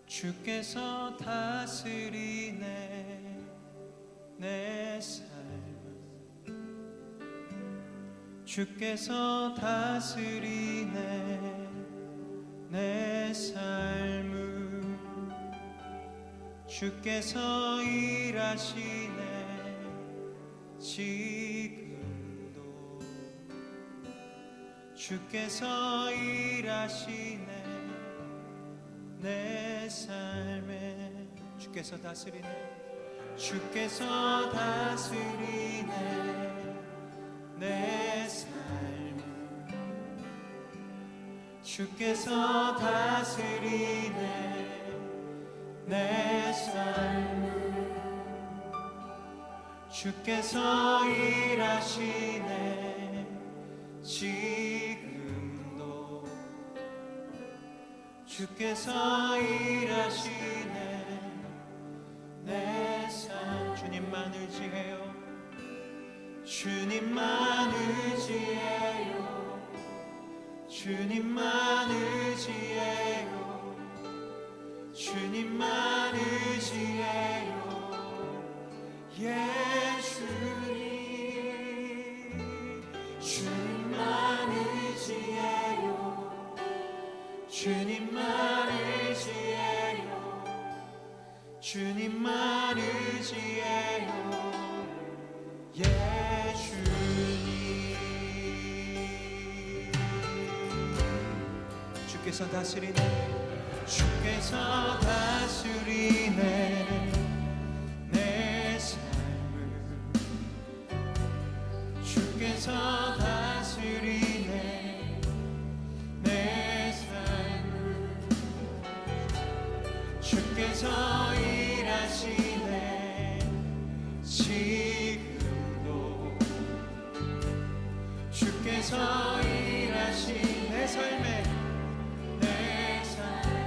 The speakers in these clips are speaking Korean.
주께서 다스리네 내 삶을 주께서 다스리네 내 삶을 주께서 일하시네 지금도 주께서 일하시네 내 삶에 주께서 다스리네 주께서 다스리네 내 삶을 주께서 다스리네 내 삶을 주께서 일하시네 지금도 주께서 일하시네 내 삶 주님만 의지해요 주님만 의지해요 주님만 의지해요 주님만 의지해요 예 주님 주님만 의지해요 주님만 의지해요 주님만 의지해요 예 주님 주께서 다스리네 주께서 다스리네 내 삶을 주께서 다스리네 내 삶을 주께서 일하시네 지금도 주께서 일하시네 내 삶에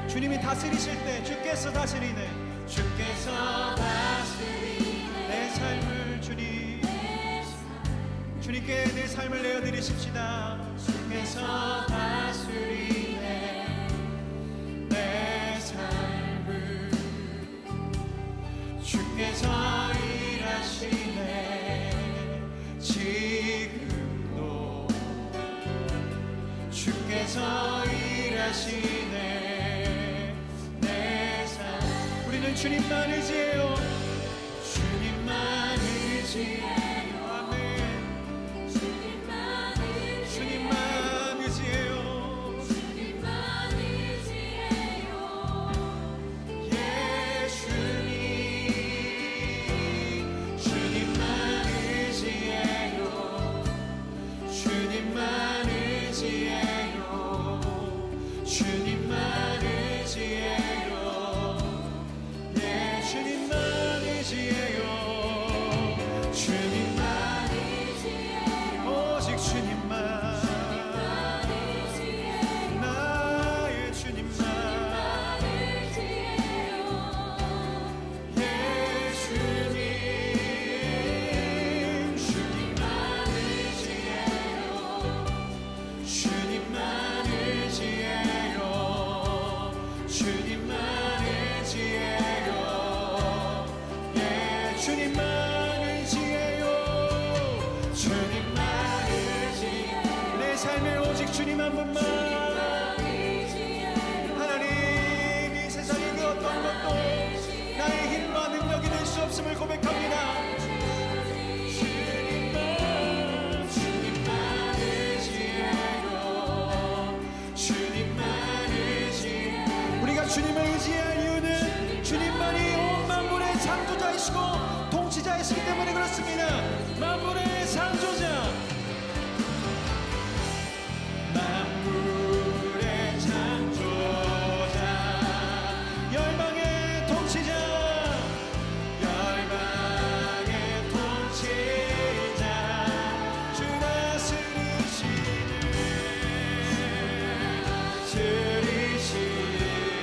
주님이 다스리실 때 주께서 다스리네 주께서 다스리네 내 삶을 주님께 내 삶을 내어드리십시다 주께서 다스리네 내 삶을 주께서 일하시네 지금도 주께서 일하시네 우리는 주님만 의지해요 주님만 의지해요 아멘 주님만 의지해요 주님만 의지해요 예 주님 주님만 의지해요 주님만 의지해요 주님만 의지해요 주님만 의지해요 주님만 의지해요 오직 주님만 나의 주님만 의지해요 예 주님 주님만 의지해요 주님만 의지해요 주님만 의지해요 주님만 의지해요 주님만 의지해요 내 삶에 오직 주님 한 분만 하나님 이 세상의 그 어떤 것도 나의 힘과 능력이 될 수 없음을 고백합니다 주님만 의지해요 주님만 의지해요 우리가 주님을 의지할 이유는 주님만이 온 만물의 창조자이시고 통치자이시기 때문에 그렇습니다 만물의 창조자 만물의 창조자 열방의 통치자 열방의 통치자 주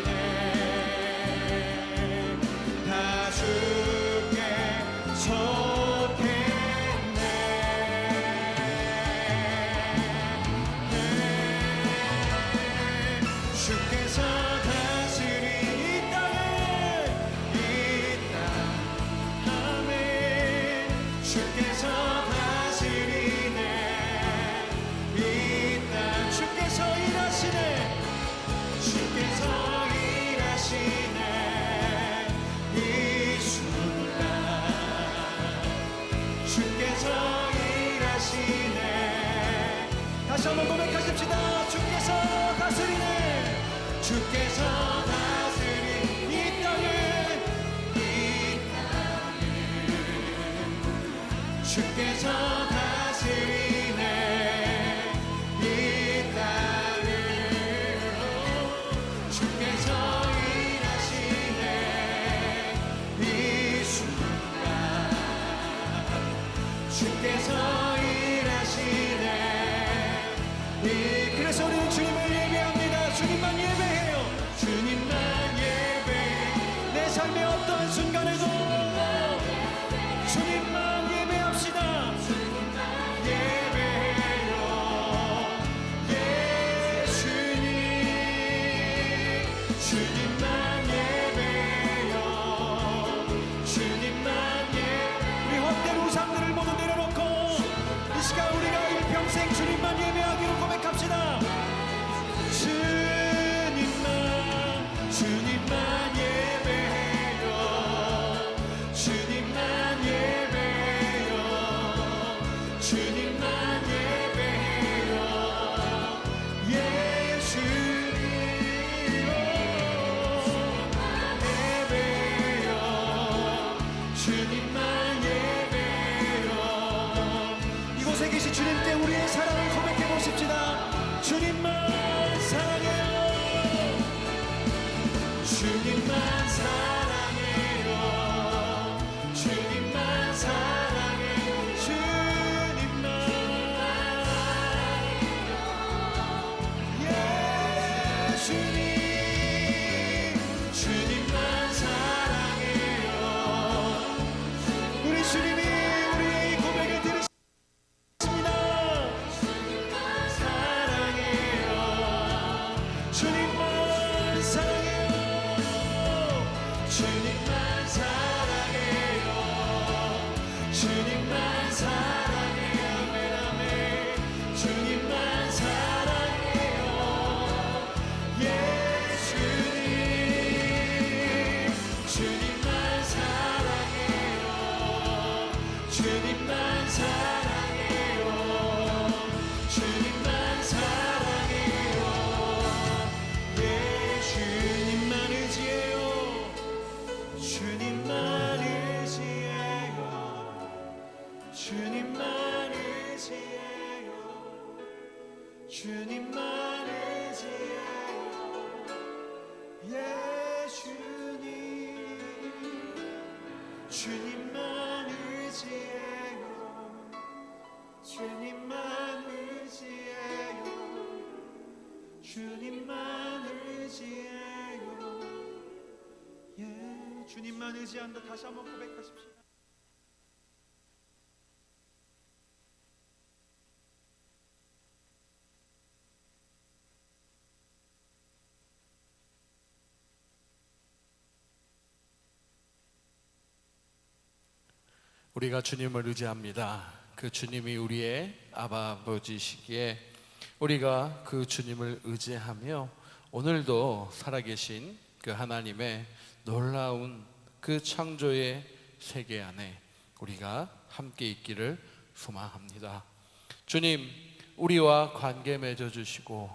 다스리시네 다 주께 주께서 다스리네 이 땅을 주께서 일하시네 이 순간 주께서 일하시네 그래서 우리는 주님을 예배합니다. 주님만 예배해요. 주님만 예배해. 내 삶의 어떠한 순간에도 주님만 예배합시다. 예배해요. 예수님 주님만 예배해요. 주님만 우리 헛된 우상들을 모두 내려놓고 이 시간 우리가 일평생 주님만 예배하기로 고백합시다. 주님만 예배해요. 주님만 예배해요. 주님만 예배해요. 예수님 예배해요. 주님만 예배해요. 이곳에 계신 주님께 우리의 사랑을 고백해 보십시다. 주님만 사랑해요. 주님만 사랑해요. 주님만 사랑해요. 주님만 예수님 주님만 사랑해요. 우리 주님이 우리의 이 고백을 들으십니다. 사랑해요. 주님만 사랑해요. 주님만 사랑해요. 주님만 사랑해요. 아멘 아멘. 주님만 사랑해요. 예수님 주님만 사랑해요. 주님만 사랑해요. 주님만 사랑해요. 주님만 의지해요. 주님만 의지해요. 주님만 의지해요. 주님만 의지해요. 예수님 주님만 의지해요. 주님만 의지해요. 주님만 의지해요. 주님만 의지한다. 다시 한번 고백하십시오. 우리가 주님을 의지합니다. 그 주님이 우리의 아버지시기에 우리가 그 주님을 의지하며 오늘도 살아계신 그 하나님의 놀라운 그 창조의 세계 안에 우리가 함께 있기를 소망합니다. 주님, 우리와 관계 맺어주시고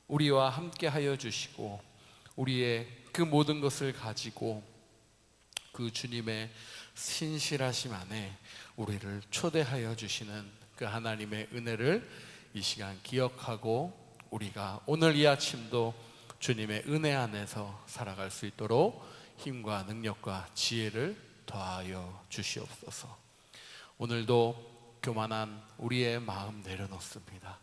우리와 함께 하여 주시고 우리의 그 모든 것을 가지고 그 주님의 신실하심 안에 우리를 초대하여 주시는 그 하나님의 은혜를 이 시간 기억하고 우리가 오늘 이 아침도 주님의 은혜 안에서 살아갈 수 있도록 힘과 능력과 지혜를 더하여 주시옵소서. 오늘도 교만한 우리의 마음 내려놓습니다.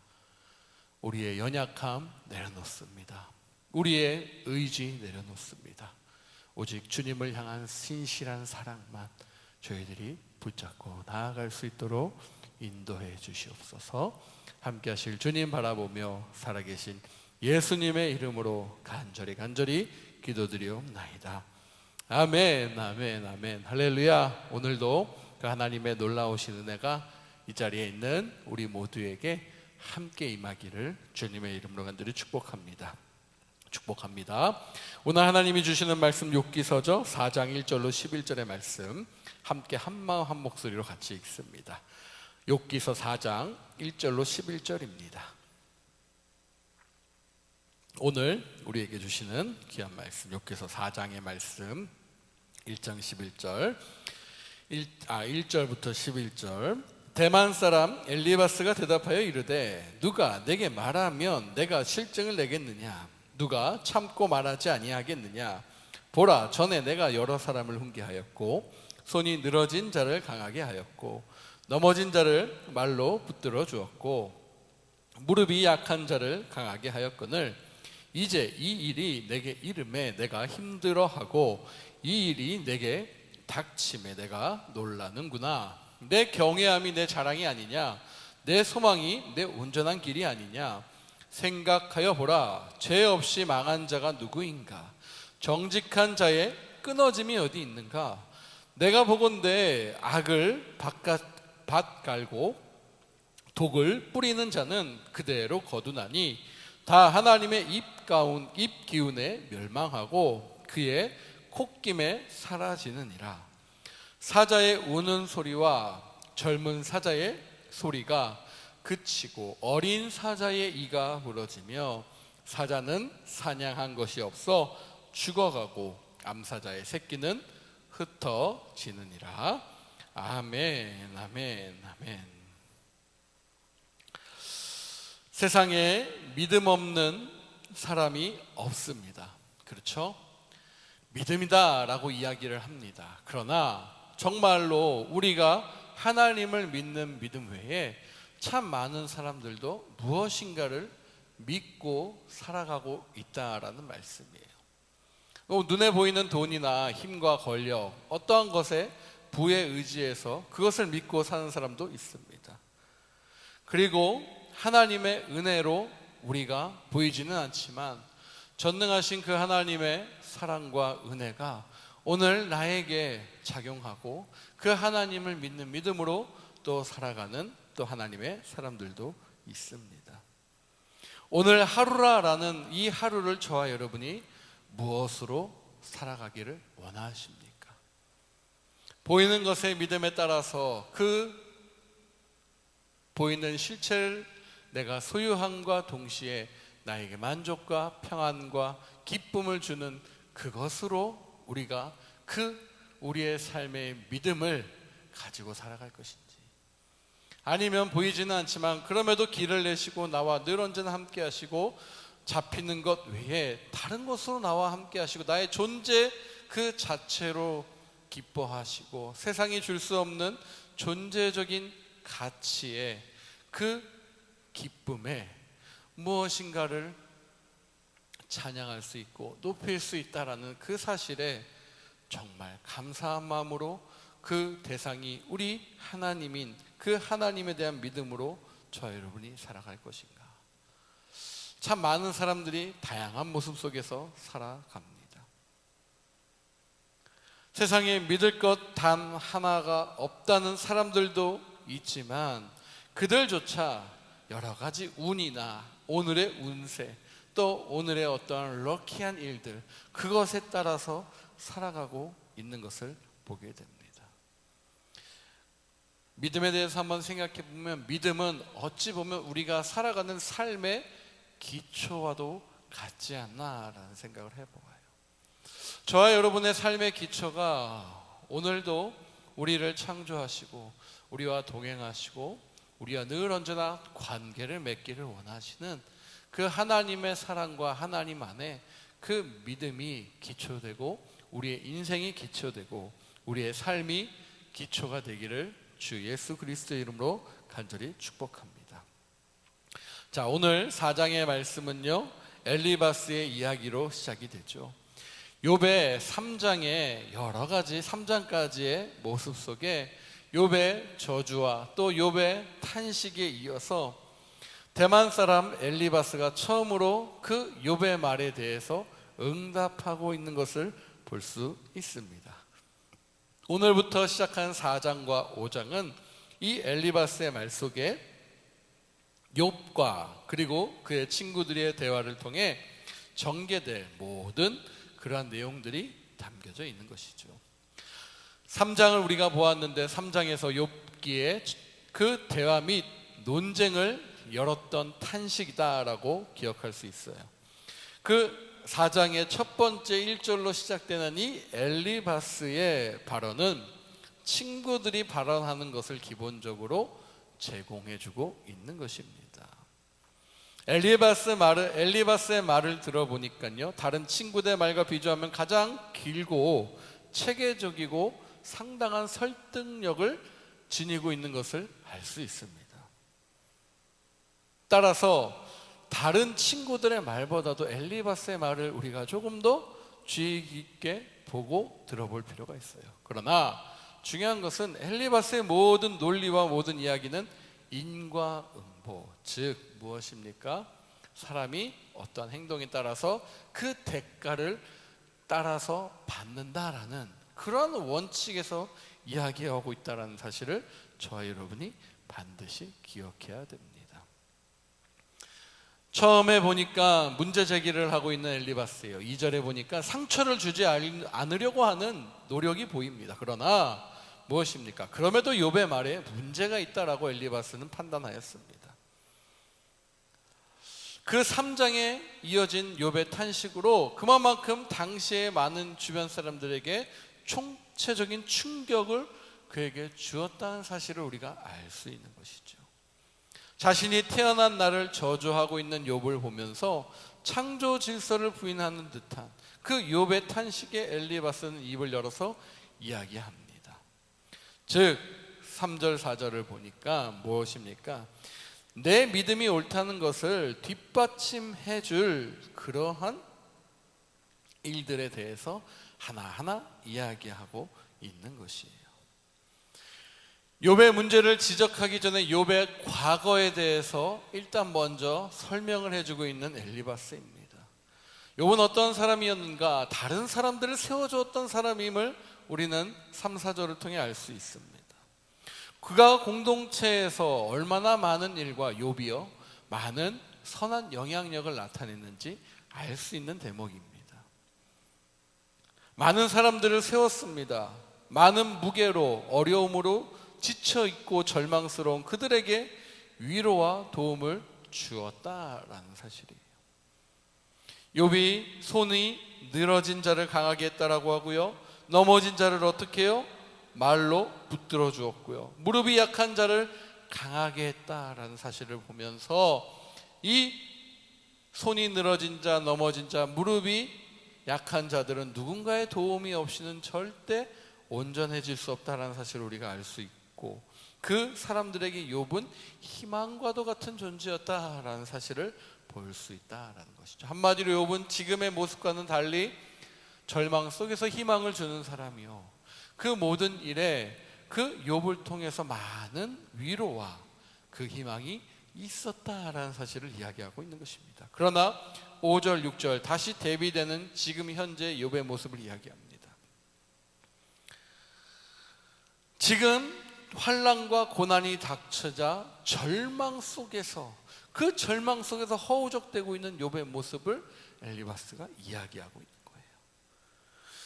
우리의 연약함 내려놓습니다. 우리의 의지 내려놓습니다. 오직 주님을 향한 신실한 사랑만 저희들이 붙잡고 나아갈 수 있도록 인도해 주시옵소서. 함께 하실 주님 바라보며 살아계신 예수님의 이름으로 간절히 기도드리옵나이다. 아멘, 아멘, 아멘. 할렐루야. 오늘도 그 하나님의 놀라우신 은혜가 이 자리에 있는 우리 모두에게 함께 임하기를 주님의 이름으로 간절히 축복합니다. 오늘 하나님이 주시는 말씀 욥기서죠 4장 1절로 11절의 말씀 함께 한마음 한 목소리로 같이 읽습니다. 욥기서 4장 1절로 11절입니다. 오늘 우리에게 주시는 귀한 말씀 욥기서 4장의 말씀 1장 11절 1절부터 11절. 대만 사람 엘리바스가 대답하여 이르되 누가 내게 말하면 내가 실증을 내겠느냐? 누가 참고 말하지 아니하겠느냐? 보라, 전에 내가 여러 사람을 훈계하였고 손이 늘어진 자를 강하게 하였고 넘어진 자를 말로 붙들어 주었고 무릎이 약한 자를 강하게 하였거늘 이제 이 일이 내게 이름에 내가 힘들어하고 이 일이 내게 닥침에 내가 놀라는구나. 내 경외함이 내 자랑이 아니냐? 내 소망이 내 온전한 길이 아니냐? 생각하여 보라, 죄 없이 망한 자가 누구인가? 정직한 자의 끊어짐이 어디 있는가? 내가 보건대 악을 밭 갈고 독을 뿌리는 자는 그대로 거두나니 다 하나님의 입 기운에 멸망하고 그의 콧김에 사라지느니라. 사자의 우는 소리와 젊은 사자의 소리가 그치고 어린 사자의 이가 부러지며 사자는 사냥한 것이 없어 죽어가고 암사자의 새끼는 흩어지느니라. 아멘, 아멘, 아멘. 세상에 믿음 없는 사람이 없습니다. 그렇죠? 믿음이다 라고 이야기를 합니다. 그러나 정말로 우리가 하나님을 믿는 믿음 외에 참 많은 사람들도 무엇인가를 믿고 살아가고 있다라는 말씀이에요. 눈에 보이는 돈이나 힘과 권력, 어떠한 것에 부에 의지해서 그것을 믿고 사는 사람도 있습니다. 그리고 하나님의 은혜로 우리가 보이지는 않지만 전능하신 그 하나님의 사랑과 은혜가 오늘 나에게 작용하고 그 하나님을 믿는 믿음으로 또 살아가는 또 하나님의 사람들도 있습니다. 오늘 하루라라는 이 하루를 저와 여러분이 무엇으로 살아가기를 원하십니까? 보이는 것의 믿음에 따라서 그 보이는 실체를 내가 소유함과 동시에 나에게 만족과 평안과 기쁨을 주는 그것으로 우리가 우리의 삶의 믿음을 가지고 살아갈 것인지, 아니면 보이지는 않지만 그럼에도 길을 내시고 나와 늘 언제나 함께 하시고 잡히는 것 외에 다른 것으로 나와 함께 하시고 나의 존재 그 자체로 기뻐하시고 세상이 줄 수 없는 존재적인 가치에 그 기쁨에 무엇인가를 찬양할 수 있고 높일 수 있다라는 그 사실에 정말 감사한 마음으로 그 대상이 우리 하나님인 그 하나님에 대한 믿음으로 저와 여러분이 살아갈 것인가? 참 많은 사람들이 다양한 모습 속에서 살아갑니다. 세상에 믿을 것 단 하나가 없다는 사람들도 있지만 그들조차 여러 가지 운이나 오늘의 운세 또 오늘의 어떠한 럭키한 일들 그것에 따라서 살아가고 있는 것을 보게 됩니다. 믿음에 대해서 한번 생각해 보면 믿음은 어찌 보면 우리가 살아가는 삶의 기초와도 같지 않나라는 생각을 해보아요. 저와 여러분의 삶의 기초가 오늘도 우리를 창조하시고 우리와 동행하시고 우리와 늘 언제나 관계를 맺기를 원하시는 그 하나님의 사랑과 하나님 안에 그 믿음이 기초되고 우리의 인생이 기초되고 우리의 삶이 기초가 되기를 주 예수 그리스도의 이름으로 간절히 축복합니다. 자, 오늘 4장의 말씀은요 엘리바스의 이야기로 시작이 되죠. 욥의 3장의 여러 가지 3장까지의 모습 속에 욥의 저주와 또 욥의 탄식에 이어서 대만 사람 엘리바스가 처음으로 그 욥의 말에 대해서 응답하고 있는 것을 볼 수 있습니다. 오늘부터 시작한 4장과 5장은 이 엘리바스의 말 속에 욥과 그리고 그의 친구들의 대화를 통해 전개될 모든 그러한 내용들이 담겨져 있는 것이죠. 3장을 우리가 보았는데 3장에서 욥기의 그 대화 및 논쟁을 열었던 탄식이다라고 기억할 수 있어요. 그 4장의 첫 번째 1절로 시작되는 이 엘리바스의 발언은 친구들이 발언하는 것을 기본적으로 제공해주고 있는 것입니다. 엘리바스의 말을 들어보니까요, 다른 친구들의 말과 비교하면 가장 길고 체계적이고 상당한 설득력을 지니고 있는 것을 알 수 있습니다. 따라서 다른 친구들의 말보다도 엘리바스의 말을 우리가 조금 더 주의 깊게 보고 들어볼 필요가 있어요. 그러나 중요한 것은 엘리바스의 모든 논리와 모든 이야기는 인과응보, 즉 무엇입니까? 사람이 어떠한 행동에 따라서 그 대가를 따라서 받는다라는 그런 원칙에서 이야기하고 있다는 사실을 저와 여러분이 반드시 기억해야 됩니다. 처음에 보니까 문제 제기를 하고 있는 엘리바스예요. 2절에 보니까 상처를 주지 않으려고 하는 노력이 보입니다. 그러나 무엇입니까? 그럼에도 욥의 말에 문제가 있다라고 엘리바스는 판단하였습니다. 그 3장에 이어진 욥의 탄식으로 그만큼 당시에 많은 주변 사람들에게 총체적인 충격을 그에게 주었다는 사실을 우리가 알 수 있는 것이죠. 자신이 태어난 날을 저주하고 있는 욥을 보면서 창조 질서를 부인하는 듯한 그 욥의 탄식에 엘리바스는 입을 열어서 이야기합니다. 즉 3절 4절을 보니까 무엇입니까? 내 믿음이 옳다는 것을 뒷받침해 줄 그러한 일들에 대해서 하나하나 이야기하고 있는 것이에요. 욥의 문제를 지적하기 전에 욥의 과거에 대해서 일단 먼저 설명을 해주고 있는 엘리바스입니다. 욥은 어떤 사람이었는가? 다른 사람들을 세워주었던 사람임을 우리는 3, 4절을 통해 알 수 있습니다. 그가 공동체에서 얼마나 많은 일과 욥이요 많은 선한 영향력을 나타냈는지 알 수 있는 대목입니다. 많은 사람들을 세웠습니다. 많은 무게로 어려움으로 지쳐있고 절망스러운 그들에게 위로와 도움을 주었다라는 사실이에요. 욥이 손이 늘어진 자를 강하게 했다라고 하고요, 넘어진 자를 어떻게 해요? 말로 붙들어 주었고요, 무릎이 약한 자를 강하게 했다라는 사실을 보면서 이 손이 늘어진 자, 넘어진 자, 무릎이 약한 자들은 누군가의 도움이 없이는 절대 온전해질 수 없다라는 사실을 우리가 알 수 있고, 그 사람들에게 욥은 희망과도 같은 존재였다라는 사실을 볼 수 있다라는 것이죠. 한마디로 욥은 지금의 모습과는 달리 절망 속에서 희망을 주는 사람이요, 그 모든 일에 그 욥을 통해서 많은 위로와 그 희망이 있었다라는 사실을 이야기하고 있는 것입니다. 그러나 5절 6절 다시 대비되는 지금 현재 욥의 모습을 이야기합니다. 지금 환난과 고난이 닥쳐자 절망 속에서, 그 절망 속에서 허우적대고 있는 욥의 모습을 엘리바스가 이야기하고 있는 거예요.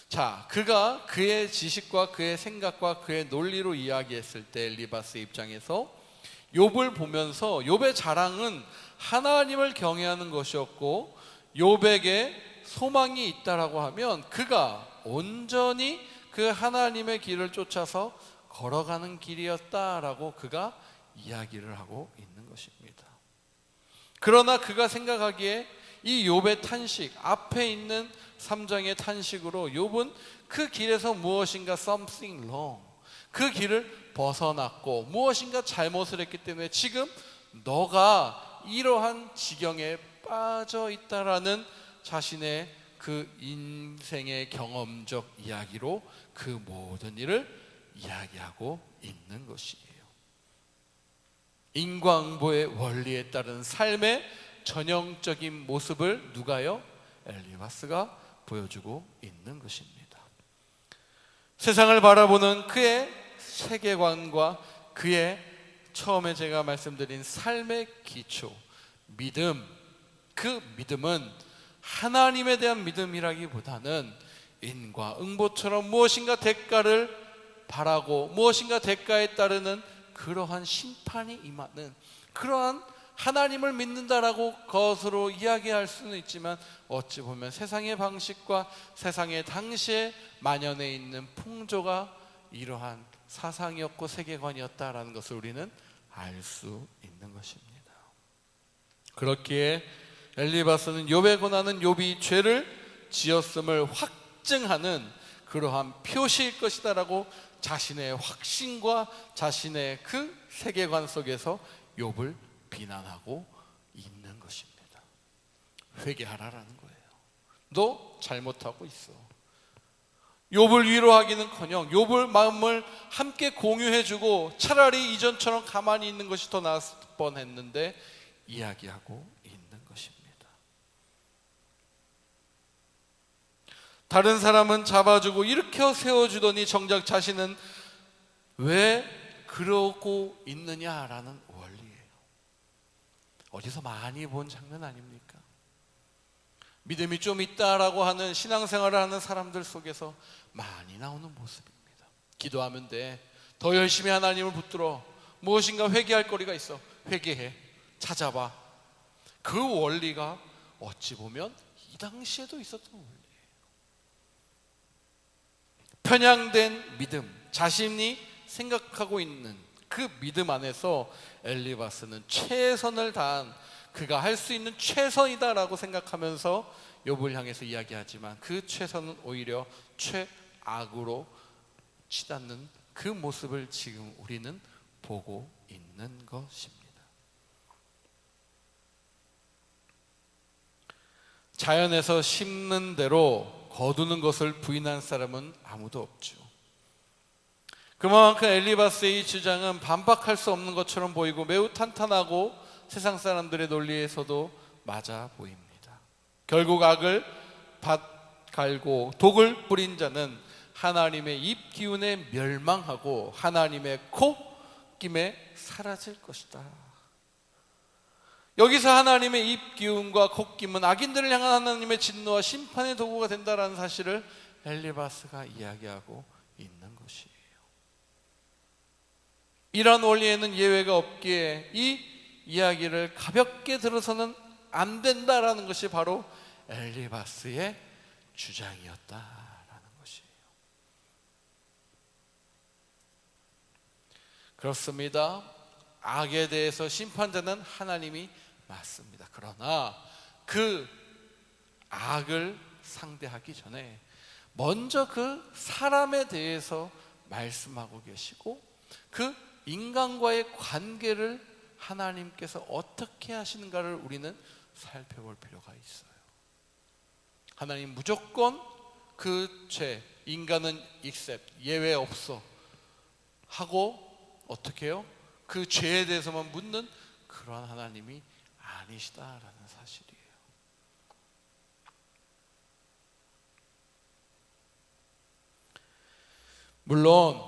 자, 그가 그의 지식과 그의 생각과 그의 논리로 이야기했을 때 엘리바스의 입장에서 욥을 보면서 욥의 자랑은 하나님을 경외하는 것이었고, 욥에게 소망이 있다라고 하면 그가 온전히 그 하나님의 길을 쫓아서 걸어가는 길이었다라고 그가 이야기를 하고 있는 것입니다. 그러나 그가 생각하기에 이 욥의 탄식, 앞에 있는 3장의 탄식으로 욥은 그 길에서 무엇인가 something wrong, 그 길을 벗어났고 무엇인가 잘못을 했기 때문에 지금 너가 이러한 지경에 빠져 있다라는 자신의 그 인생의 경험적 이야기로 그 모든 일을 이야기하고 있는 것이에요. 인과응보의 원리에 따른 삶의 전형적인 모습을 누가요? 엘리바스가 보여주고 있는 것입니다. 세상을 바라보는 그의 세계관과 그의 처음에 제가 말씀드린 삶의 기초, 믿음, 그 믿음은 하나님에 대한 믿음이라기보다는 인과응보처럼 무엇인가 대가를 바라고 무엇인가 대가에 따르는 그러한 심판이 임하는 그러한 하나님을 믿는다라고 것으로 이야기할 수는 있지만, 어찌 보면 세상의 방식과 세상의 당시에 만연해 있는 풍조가 이러한 사상이었고 세계관이었다라는 것을 우리는 알 수 있는 것입니다. 그렇기에 엘리바스는 욥에 권하는 욥이 죄를 지었음을 확증하는 그러한 표시일 것이다라고 자신의 확신과 자신의 그 세계관 속에서 욥을 비난하고 있는 것입니다. 회개하라라는 거예요. 너 잘못하고 있어. 욥을 위로하기는커녕 욥을 마음을 함께 공유해주고 차라리 이전처럼 가만히 있는 것이 더 나았을 뻔했는데 이야기하고 있는 것입니다. 다른 사람은 잡아주고 일으켜 세워주더니 정작 자신은 왜 그러고 있느냐라는 원리예요. 어디서 많이 본 장면 아닙니까? 믿음이 좀 있다라고 하는 신앙생활을 하는 사람들 속에서 많이 나오는 모습입니다. 기도하면 돼. 더 열심히 하나님을 붙들어. 무엇인가 회개할 거리가 있어. 회개해. 찾아봐. 그 원리가 어찌 보면 이 당시에도 있었던 원리예요. 편향된 믿음, 자신이 생각하고 있는 그 믿음 안에서 엘리바스는 최선을 다한, 그가 할 수 있는 최선이다라고 생각하면서 욥을 향해서 이야기하지만 그 최선은 오히려 최악으로 치닫는 그 모습을 지금 우리는 보고 있는 것입니다. 자연에서 심는 대로 거두는 것을 부인한 사람은 아무도 없죠. 그만큼 엘리바스의 이 주장은 반박할 수 없는 것처럼 보이고 매우 탄탄하고 세상 사람들의 논리에서도 맞아 보입니다. 결국 악을 밭 갈고 독을 뿌린 자는 하나님의 입 기운에 멸망하고 하나님의 콧김에 사라질 것이다. 여기서 하나님의 입 기운과 콧김은 악인들을 향한 하나님의 진노와 심판의 도구가 된다는 사실을 엘리바스가 이야기하고 있는 것이에요. 이러한 원리에는 예외가 없기에 이 이야기를 가볍게 들어서는 안 된다라는 것이 바로 엘리바스의 주장이었다라는 것이에요. 그렇습니다. 악에 대해서 심판자는 하나님이 맞습니다. 그러나 그 악을 상대하기 전에 먼저 그 사람에 대해서 말씀하고 계시고 그 인간과의 관계를 하나님께서 어떻게 하시는가를 우리는 살펴볼 필요가 있어요. 하나님 무조건 그 죄, 인간은 accept, 예외 없어 하고 어떻게 해요? 그 죄에 대해서만 묻는 그러한 하나님이 아니시다라는 사실이에요. 물론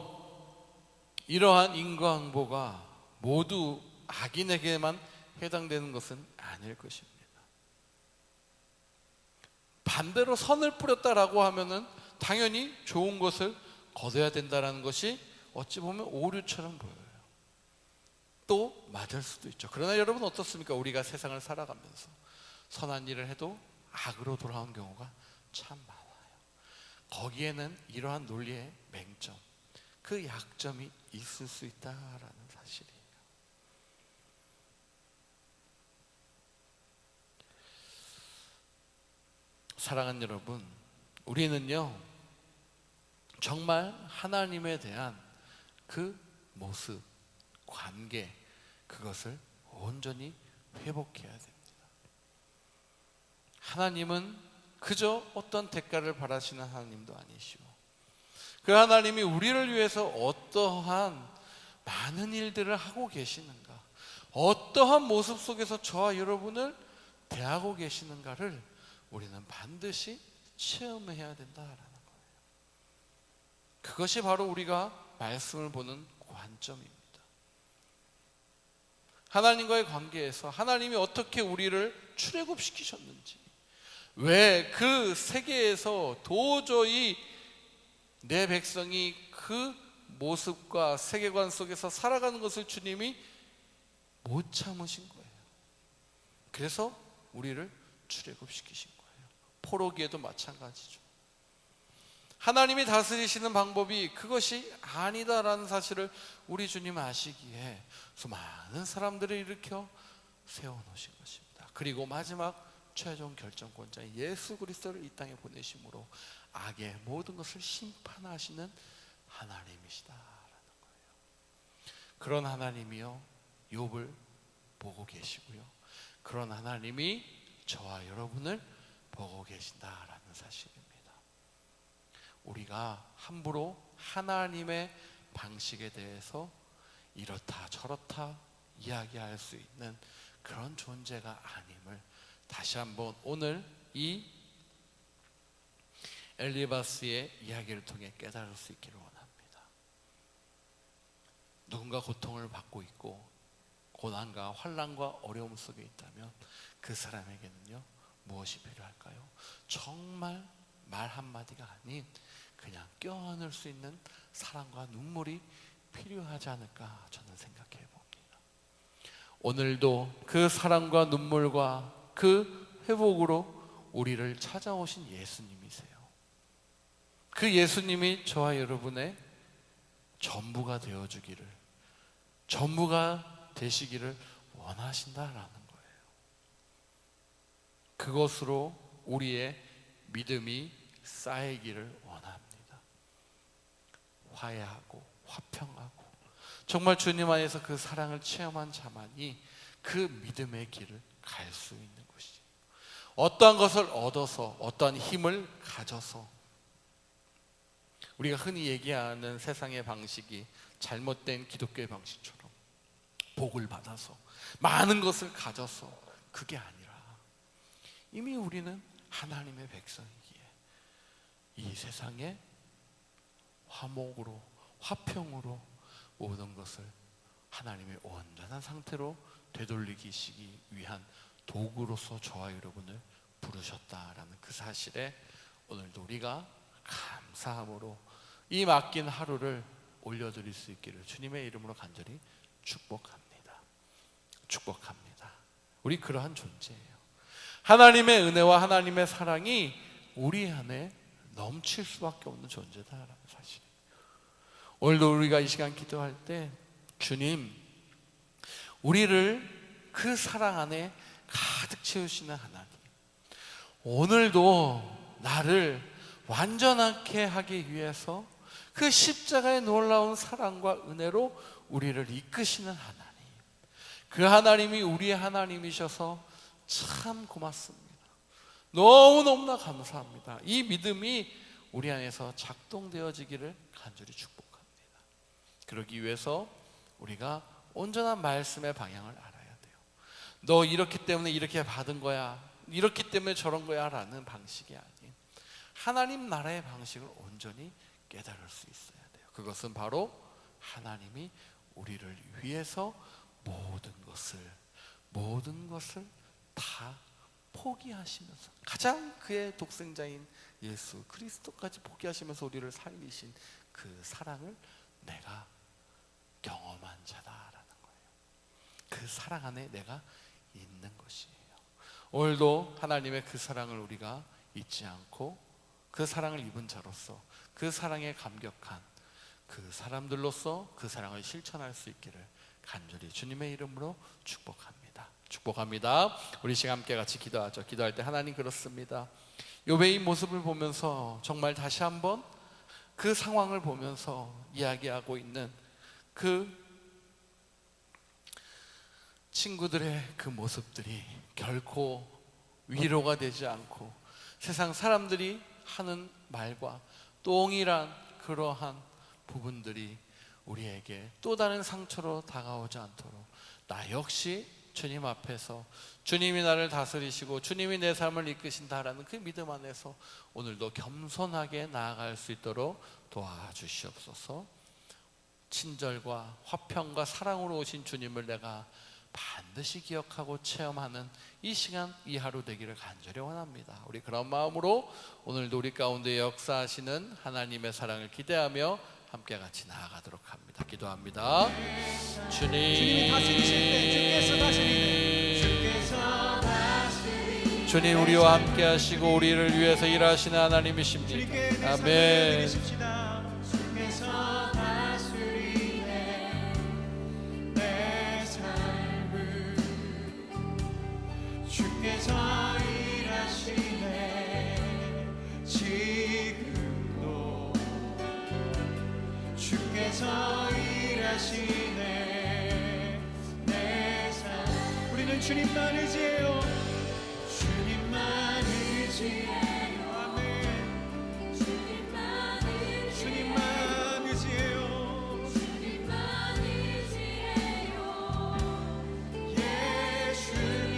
이러한 인과응보가 모두 악인에게만 해당되는 것은 아닐 것입니다. 반대로 선을 뿌렸다라고 하면은 당연히 좋은 것을 거둬야 된다라는 것이 어찌 보면 오류처럼 보여요. 또 맞을 수도 있죠. 그러나 여러분 어떻습니까? 우리가 세상을 살아가면서 선한 일을 해도 악으로 돌아온 경우가 참 많아요. 거기에는 이러한 논리의 맹점, 그 약점이 있을 수 있다라는 사실이에요. 사랑하는 여러분, 우리는요 정말 하나님에 대한 그 모습, 관계, 그것을 온전히 회복해야 됩니다. 하나님은 그저 어떤 대가를 바라시는 하나님도 아니시오. 그 하나님이 우리를 위해서 어떠한 많은 일들을 하고 계시는가, 어떠한 모습 속에서 저와 여러분을 대하고 계시는가를 우리는 반드시 체험해야 된다라는 거예요. 그것이 바로 우리가 말씀을 보는 관점입니다. 하나님과의 관계에서 하나님이 어떻게 우리를 출애굽시키셨는지, 왜 그 세계에서 도저히 내 백성이 그 모습과 세계관 속에서 살아가는 것을 주님이 못 참으신 거예요. 그래서 우리를 출애굽시키신 거예요. 포로기에도 마찬가지죠. 하나님이 다스리시는 방법이 그것이 아니다라는 사실을 우리 주님은 아시기에 수많은 사람들을 일으켜 세워놓으신 것입니다. 그리고 마지막 최종 결정권자인 예수 그리스도를 이 땅에 보내심으로 악의 모든 것을 심판하시는 하나님이시다라는 거예요. 그런 하나님이요, 욥을 보고 계시고요, 그런 하나님이 저와 여러분을 보고 계신다라는 사실입니다. 우리가 함부로 하나님의 방식에 대해서 이렇다 저렇다 이야기할 수 있는 그런 존재가 아님을 다시 한번 오늘 이 엘리바스의 이야기를 통해 깨달을 수 있기를 원합니다. 누군가 고통을 받고 있고 고난과 환난과 어려움 속에 있다면 그 사람에게는요, 무엇이 필요할까요? 정말 말 한마디가 아닌 그냥 껴안을 수 있는 사랑과 눈물이 필요하지 않을까 저는 생각해 봅니다. 오늘도 그 사랑과 눈물과 그 회복으로 우리를 찾아오신 예수님이세요. 그 예수님이 저와 여러분의 전부가 되어주기를, 전부가 되시기를 원하신다라는 거예요. 그것으로 우리의 믿음이 쌓이기를 원합니다. 화해하고 화평하고 정말 주님 안에서 그 사랑을 체험한 자만이 그 믿음의 길을 갈 수 있는 것이에요. 어떠한 것을 얻어서, 어떠한 힘을 가져서 우리가 흔히 얘기하는 세상의 방식이 잘못된 기독교의 방식처럼 복을 받아서 많은 것을 가져서, 그게 아니라 이미 우리는 하나님의 백성이기에 이 세상에 화목으로 화평으로 모든 것을 하나님의 온전한 상태로 되돌리시기 위한 도구로서 저와 여러분을 부르셨다라는 그 사실에 오늘도 우리가 감사함으로 이 맡긴 하루를 올려드릴 수 있기를 주님의 이름으로 간절히 축복합니다. 축복합니다. 우리 그러한 존재예요. 하나님의 은혜와 하나님의 사랑이 우리 안에 넘칠 수밖에 없는 존재다라는 사실이에요. 오늘도 우리가 이 시간 기도할 때 주님, 우리를 그 사랑 안에 가득 채우시는 하나님, 오늘도 나를 완전하게 하기 위해서 그 십자가의 놀라운 사랑과 은혜로 우리를 이끄시는 하나님, 그 하나님이 우리의 하나님이셔서 참 고맙습니다. 너무너무나 감사합니다. 이 믿음이 우리 안에서 작동되어지기를 간절히 축복합니다. 그러기 위해서 우리가 온전한 말씀의 방향을 알아야 돼요. 너 이렇기 때문에 이렇게 받은 거야, 이렇기 때문에 저런 거야 라는 방식이 아닌 하나님 나라의 방식을 온전히 깨달을 수 있어야 돼요. 그것은 바로 하나님이 우리를 위해서 모든 것을 다 포기하시면서, 가장 그의 독생자인 예수 그리스도까지 포기하시면서 우리를 살리신 그 사랑을 내가 경험한 자다라는 거예요. 그 사랑 안에 내가 있는 것이에요. 오늘도 하나님의 그 사랑을 우리가 잊지 않고 그 사랑을 입은 자로서 그 사랑에 감격한 그 사람들로서 그 사랑을 실천할 수 있기를 간절히 주님의 이름으로 축복합니다. 축복합니다. 우리 시간 함께 같이 기도하죠. 기도할 때 하나님, 그렇습니다. 욥의 이 모습을 보면서 정말 다시 한번 그 상황을 보면서 이야기하고 있는 그 친구들의 그 모습들이 결코 위로가 되지 않고 세상 사람들이 하는 말과 동일한 그러한 부분들이 우리에게 또 다른 상처로 다가오지 않도록 나 역시 주님 앞에서 주님이 나를 다스리시고 주님이 내 삶을 이끄신다라는 그 믿음 안에서 오늘도 겸손하게 나아갈 수 있도록 도와주시옵소서. 친절과 화평과 사랑으로 오신 주님을 내가 반드시 기억하고 체험하는 이 시간, 이 하루 되기를 간절히 원합니다. 우리 그런 마음으로 오늘도 우리 가운데 역사하시는 하나님의 사랑을 기대하며 함께 같이 나아가도록 합니다. 기도합니다. 주님이 다스리실 때 주께서 다스리네. 주께서 다스리네. 주님 우리와 함께 하시고 우리를 위해서 일하시는 하나님이십니다. 주님께 내 삶을 아멘. 드리십시다. 주께서 다스리네 내 삶을 주께서 일하시네 지금도 주께서 일하시네 내 삶. 우리는 주님만 의지해요. 주님만 의지해요. 아멘. 주님만 의지해요. 예 주님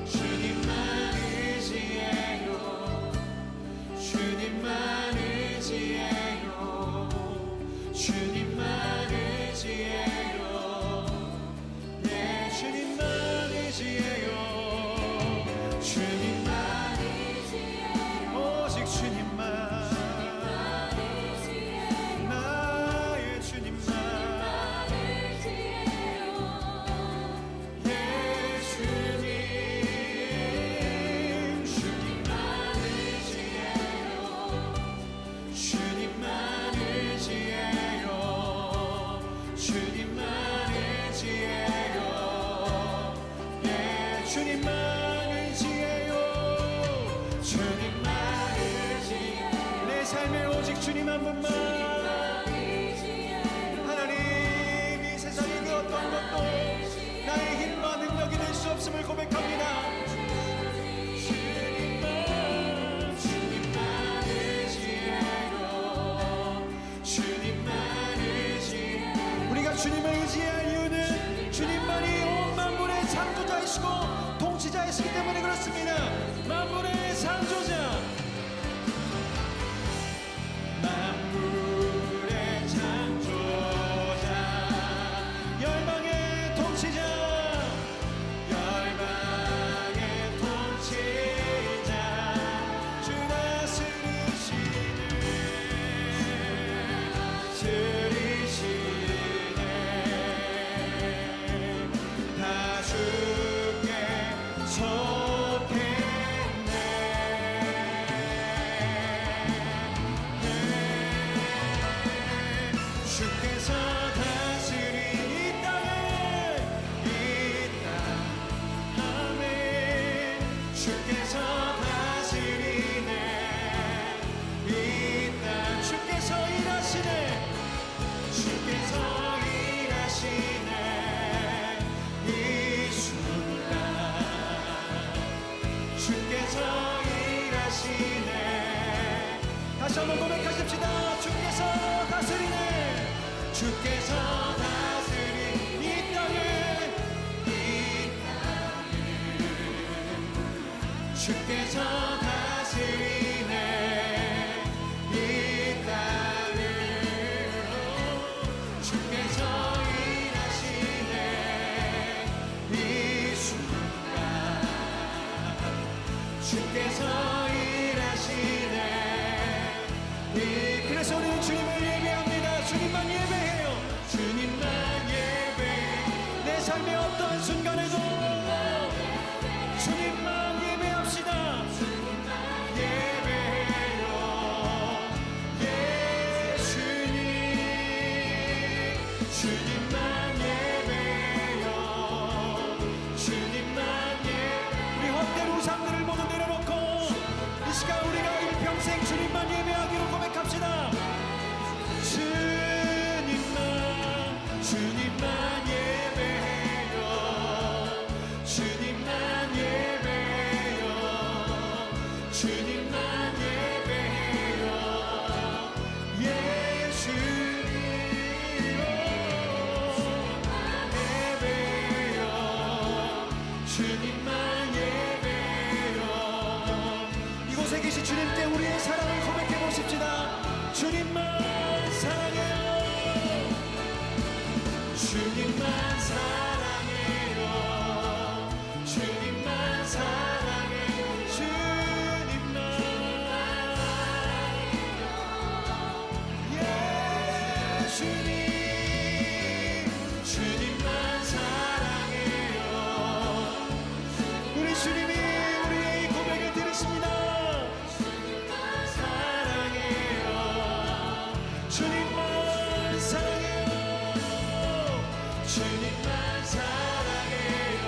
주님만 의지해요. 주님만 의지해요. 주님만 의지해요. 예 주님만 의지해요. 주님만 오직 주님만 나의 주님만 예 주님 주님만 의지해요. 주님만 의지해요. 주님만 의지해요. 예 주님만 의지해요. 주님만 의지해요. 내 삶에 오직 주님 한 분만. 하나님 이 세상의 그 어떤 것도 나의 힘과 능력이 될 수 없음을 고백합니다. 주님만 의지해요. 주님만 의지해요. 우리가 주님을 의지할 이유는 주님만이 온 만물의 창조자이시고 통치자이시기 때문에 그렇습니다. 만물의 창조자 만물의 창조자 열방의 통치자 열방의 통치자 주 다스리시네 다 주께 속했네 주께서 다스린 이 땅에 아멘 주께서 다스리네 이 땅 주께서 일하시네 주께서 일하시네 이 순간 주께서 일하시네 다시 한번 고백하십시다. 주께서 다스리네 주께서 다스린 이 땅을 주께서 다스리네 이 땅을 주께서 일하시네 이 순간 주께서 일하시네 그래서 우리는 주님을 예배합니다. 주님만 예배해요. 주님만 예배해 내 삶의 어떤 순간에도 주님만 예배합시다. 예배해요. 예 주님 주님만 예배해요. 주님만 우리 헛된 우상들을 모두 내려놓고 이 시간 우리가 일평생 주님만 예배하기로 고백합시다. 주님만 예배해요. 주님만 예배해요. 주님만 예배해요. 예 주님 주님만 사랑해요. 주님만 사랑해요.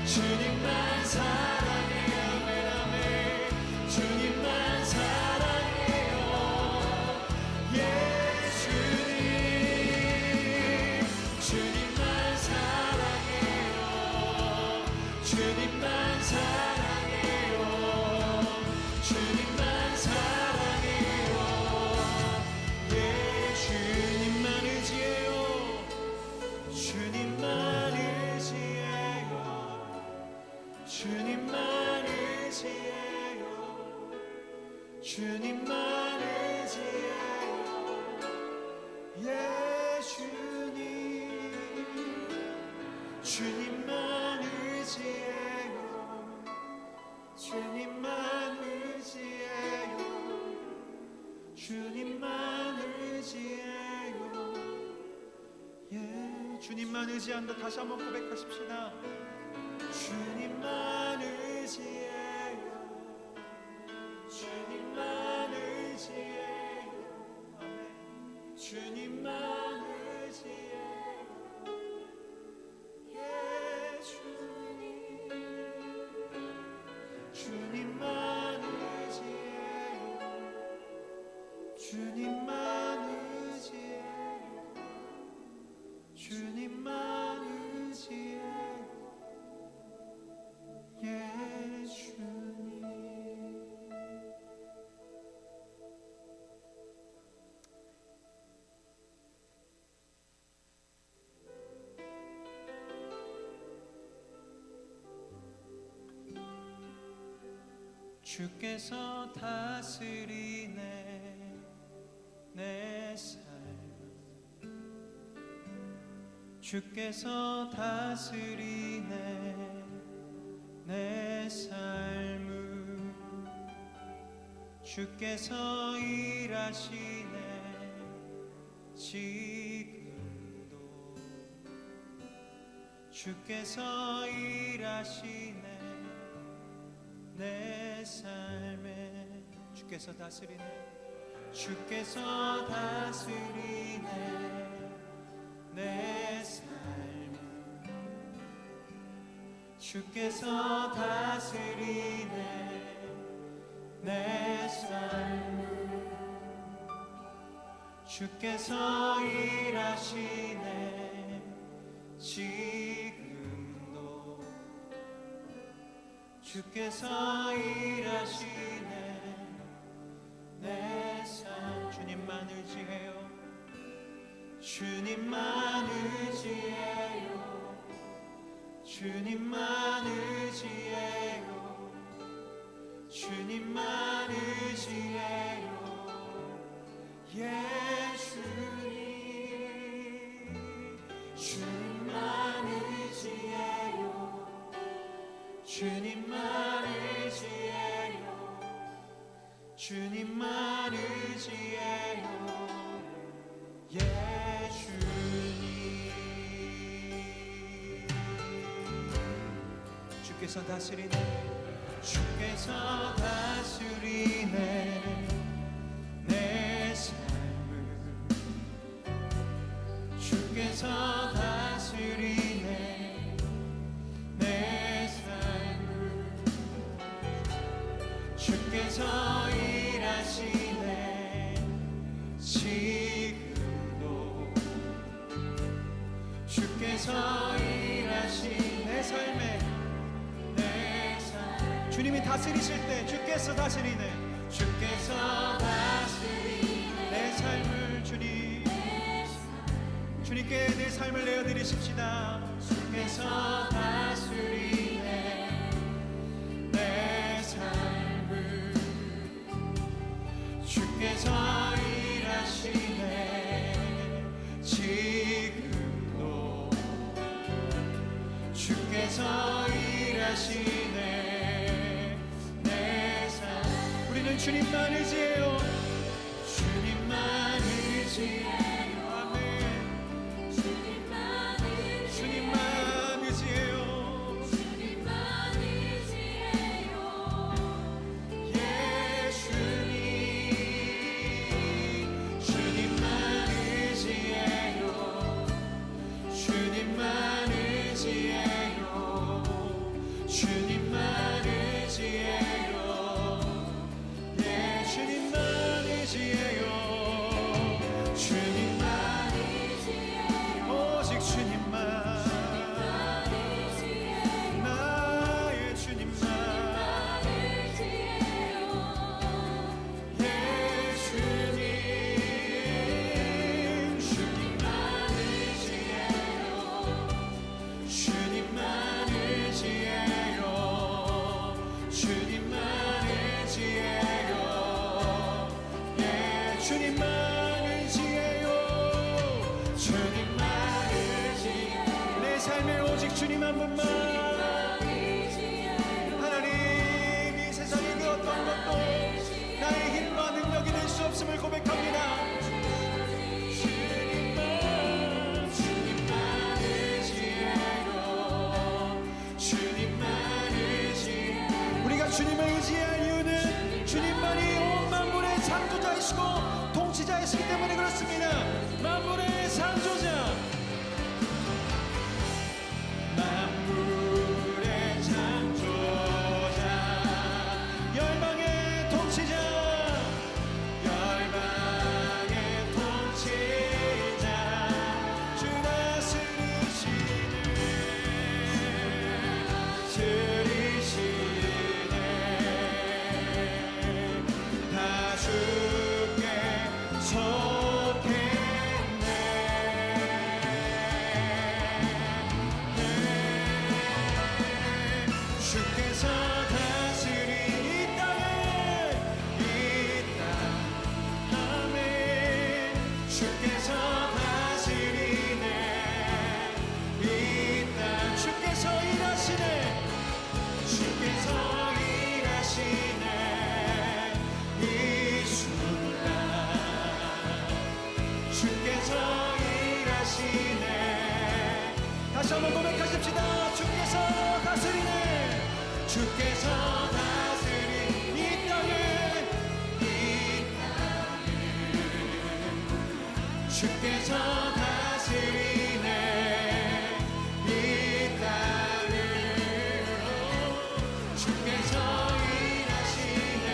주님만 사랑해요. 아멘 아멘. 주님만 사랑해요. 예수님 주님만 사랑해요. 주님만 사랑해요. 주님만 사랑해요. 예 주님만 의지해요. 주님만 의지해요. 주님만 의지해요. 주님만 의지해요. 예 주님 주님만 의지해요. 주님만 의지해요. 주님만 의지해요. 예 주님만 의지한다. 다시 한번 고백하십시다. 주님만 의지해요. 주님만 의지해요. 아멘. 주님만 의지해요. 예 주님 주님만 의지해요. 주님만 의지해요. 주님만 의지해요. 예 주님 주께서 다스리네 내 삶. 주께서 다스리네 내 삶을. 주께서 일하시네 지금도. 주께서 일하시네 내 삶에. 주께서 다스리네. 주께서 다스리네 내 삶을. 주께서 다스리네 내 삶을. 주께서 일하시네 지금도. 주께서 일하시네 내 삶. 주님만 의지해요. 주님만 의지해요. 주님만 의지해요. 주님만 의지해요. 예 주님 주님만 의지해요. 주님만 의지해요. 주님만 의지해요. 예 주님. 주께서 다스리네. 주께서 다스리네 내 삶을. 주께서 다스리네 내 삶을. 주께서 일하시네 지금도. 주께서 일하시네 내 삶에. 내 삶. 주님이 다스리실 때 주께서 다스리네. 주께서 다스리네 내 삶을. 주님 주님께 내 삶을 내어드리십시다. 주께서 다스리네 내 삶을. 주께서 일하시네 지금도. 주께서 일하시네 내 삶. 우리는 주님만 의지해요. 주님만 의지해요. 주님만 삶에 오직 주님 한 분만. 하나님, 이 세상의 그 어떤 것도 나의 힘과 능력이 될 수 없음을 고백합니다. 주님만 의지하여, 주님만 의지하여. 우리가 주님을 의지할 이유는 주님만이 온 만물의 창조자이시고 통치자이시기 때문에 그렇습니다. 만물의 창조자, 만물의 창조자, 열방의 통치자, 열방의 통치자, 주 다스리시네, 다 주께 속했네. 주께서 다스린 이 땅에, 이 땅, 아멘. 주께서 다스리네, 이 땅. 주께서 일하시네, 주께서 일하시네, 이 순간. 주께서 일하시네. 다시 한번 고백하십시다. 주께서 다스리네, 주께서 다스린 이 땅을, 이 땅을. 주께서 다스리네, 이 땅을. 주께서 일하시네,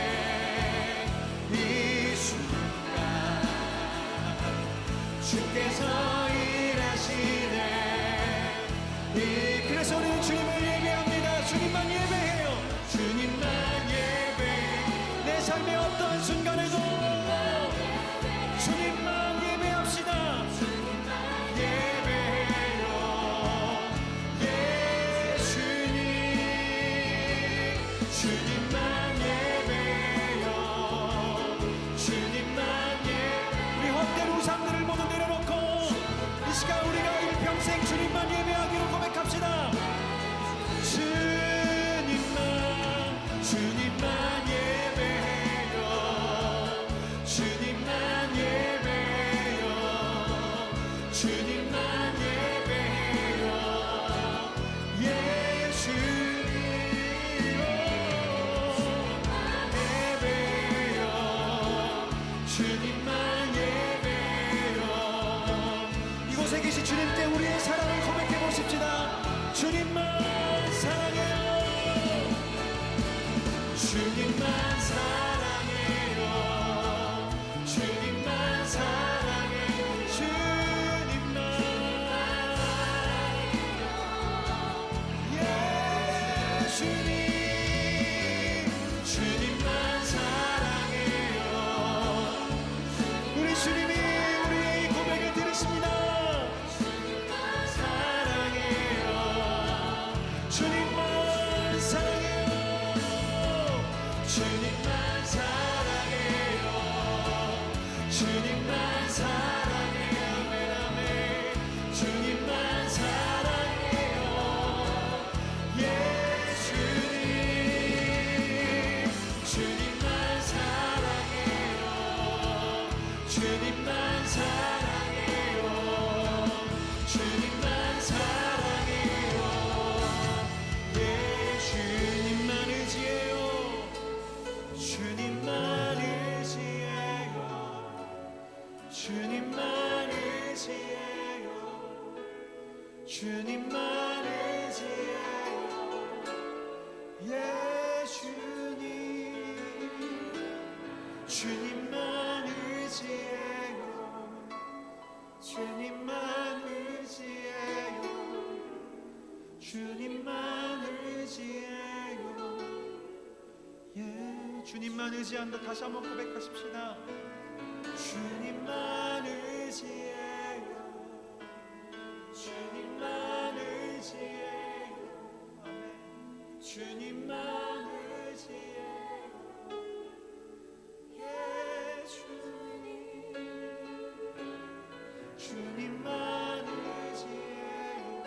이 순간. 주께서 일하시네. 그래서 우리는 주님을 예배합니다. 주님만 예배해요. 주님만 예배해. 내 삶의 어떤 순간에도 주님만 예배합시다. 예배해요, 예수님. 주님만 예배해요, 주님만 우리 헛된 우상들을 모두 내려놓고 이 시간 우리가 일평생 주님만 예배하기로 고백합시다. 주님만 예배해요, 주님만 예배해요, 주님만 예배해요, 예수님 예배해요, 주님만 예배해요. 이곳에 계신 주님께 우리의 사랑을 고백해 보십시다. 주님만 사랑해요, 주님만 사랑해요, 주님만 사랑해요, 주님만. 예수님, 주님만 사랑해요. 우리 주님이 우리의 이 고백을 들으십니다. 사랑해요, 주님만 사랑해요, 주님만 사랑해요, 주님만 사랑해요, 아멘, 아멘. 주님만 사랑해요, 예수님. 주님만 사랑해요, 주님만 사랑해요, 주님만 사랑해요, 주님만 의지해요, 주님만 의지해요, 주님만 의지해요, 주님만 의지해요, 예수님. 주님만 의지해요, 주님만 의지해요, 주님만 의지해요. 예, 주님만 의지한다. 다시 한번 고백하십시다. 주님만 의지해요, 주님만 의지해요, 아멘. 주님만 의지해요, 예수님. 주님만 의지해요,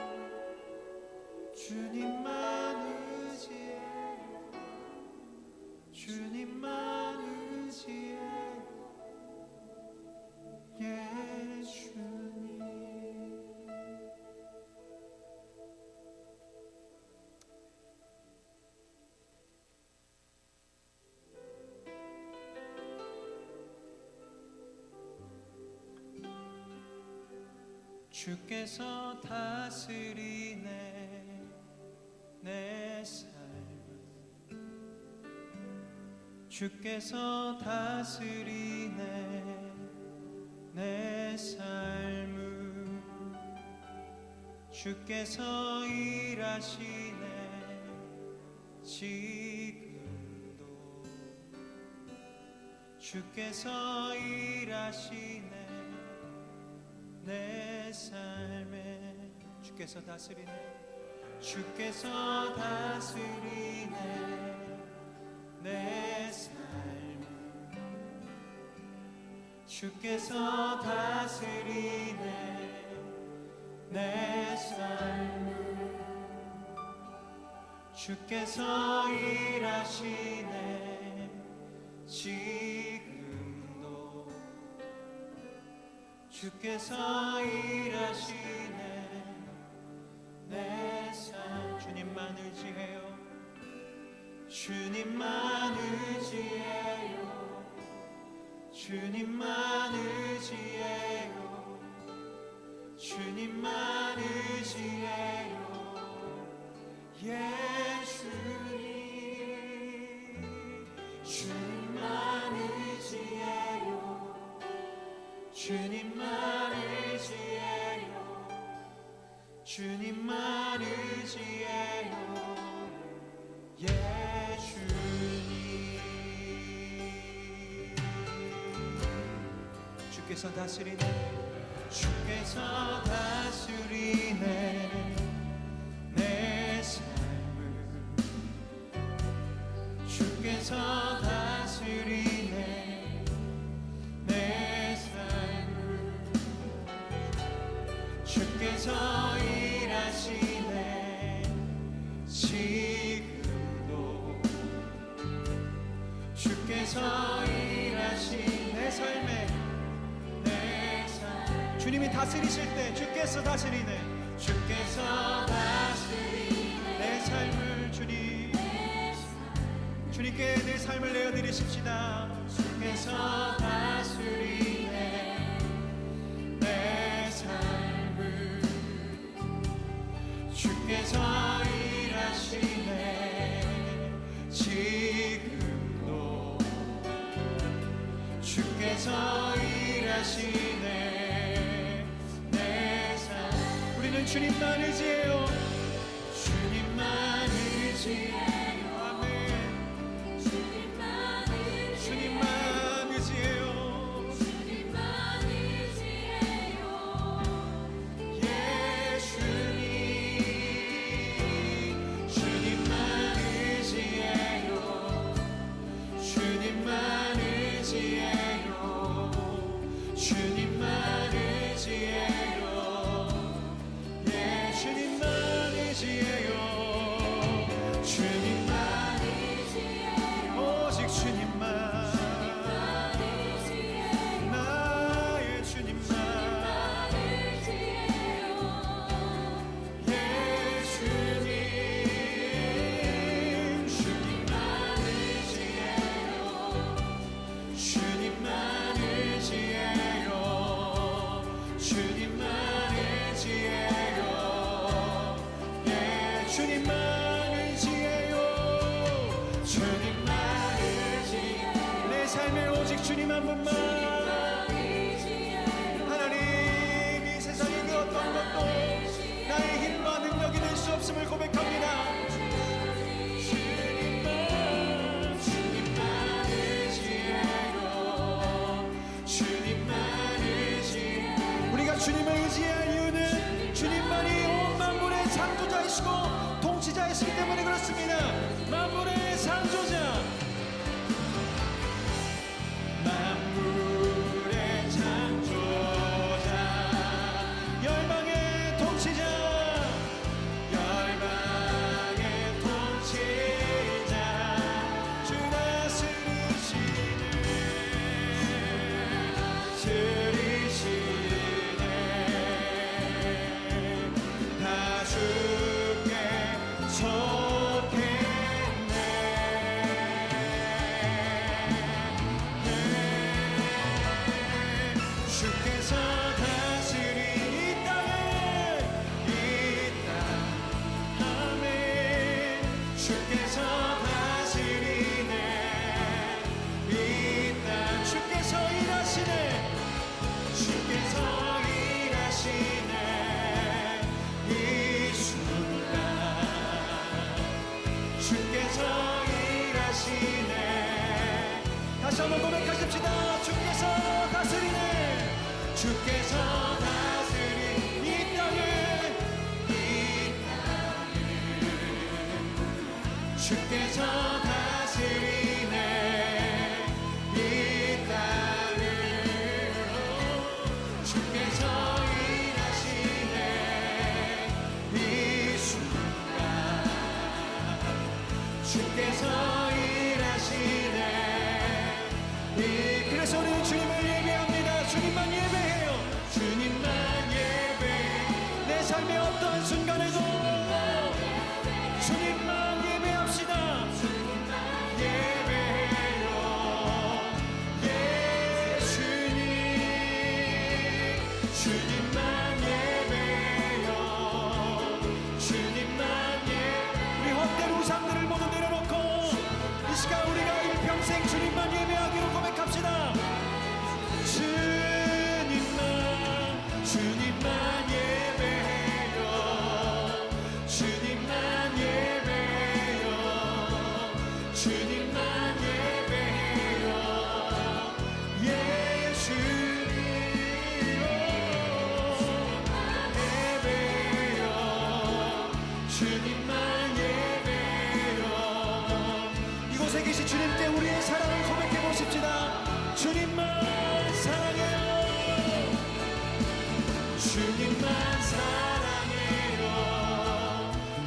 주께서 다스리네 내 삶 주께서 다스리네 내 삶을 주께서 일하시네 지금도 주께서 일하시네 내 삶에 주께서 다스리네 주께서 다스리네 내 삶을 주께서 다스리네 내 삶을 주께서 일하시네 지금도 주께서 일하시네 내 삶 주님만 의지해요 주님만 의지해요 주님만 의지해요 주님만 의지해요 예수님 주님만 의지해요 주님만 의지해요 주님만 의지해요 예수님 주께서 다스리네 주께서 다스리네 내 삶을 주께서 다스리네 내 삶을 주께서 일하시네 지금도 주께서 일하시네 내 삶에 내 삶 주님이 다스리실 때 주께서 다스리네 주께서 다스리네 내 삶을 주님께 내 삶을 내어드리십시다 주께서 다스리네 내 삶을 주께서 일하시네 지금도 주께서 일하시네 내 삶 우리는 주님만 의지해요 주님만 의지해요 아멘 주님만 의지해요 주님만 의지해요 예수님 주님만 의지해요 주님만 의지해요 주님만 의지해요 예 주님만 의지해요 주님만 오직 주님만 나의 주님만 예 주님 주님만 의지해요 주님만 의지해요 주님만 의지해요 예 주님만 의지해요 주님만 의지해요 내 삶에 오직 주님 한 분만 하나님 이 세상의 그 어떤 것도 나의 힘과 능력이 될 수 없음을 고백합니다 주님만 의지해요 보십시다. 주께서 다스리네. 주께서 다스린 이 땅을, 주께서 다스리네 이 땅을. 주께서 일하시네 이 순간. 주께서 일하시네. 그래서 우리는 주님을 예배합니다. 주님만 예배해요. 주님만 예배. 내 삶의 어떤 순간에도 주님만 예배합시다. 예배해요. 예수님. 주님만 예배해요. 주님만 우리 헛된 우상들을 모두 내려놓고 이 시간 우리가 일평생 주님만 예배하기로 고백합시다. 주님만 예배해요. 주님만 예배해요. 주님만 예배해요. 예수님 예배해요. 주님만 예배해요. 이곳에 계신 주님께 우리의 사랑을 고백해 보십시다. 주님만 사랑해요. 주님만 사랑해요.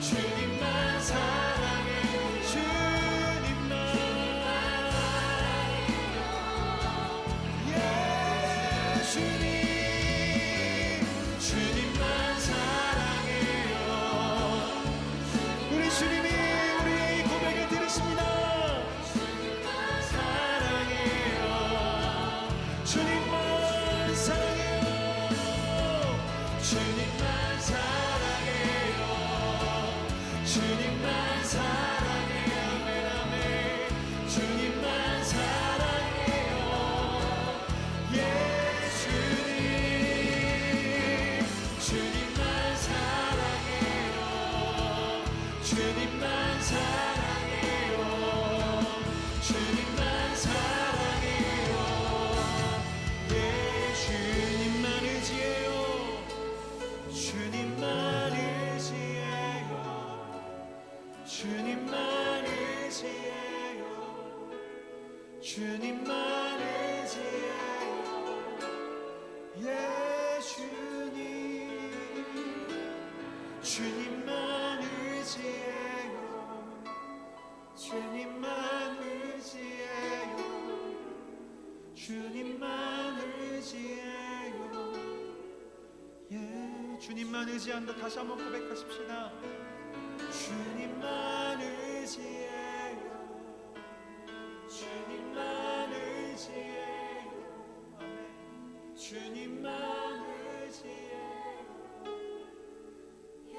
주님만 사랑해요. 주님만. 예수님. 주님만 사랑해요. 우리 주님이 우리의 이 고백을 들으십니다. 사랑해요. 주님만 사랑해요. 주님만 사랑해요. 주님만 사랑해요. 아멘 아멘. 주님만 사랑해요. 예수님. 주님만 사랑해요. 주님만 사랑해요. 주님만 사랑해요. 예, 주님만 의지해요. 주님만 의지해요. 주님만 의지해요. 주님만 의지해요. 예수님. 주님만 의지해요. 주님만 의지해요. 주님만 의지해요. 예, 주님만 의지한다. 다시 한번 고백하십시다. 주님만 의지해요. 주님만 의지해요. 아멘. 주님만 의지해요. 예,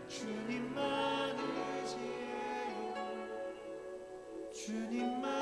주님만 의지해요. 주님만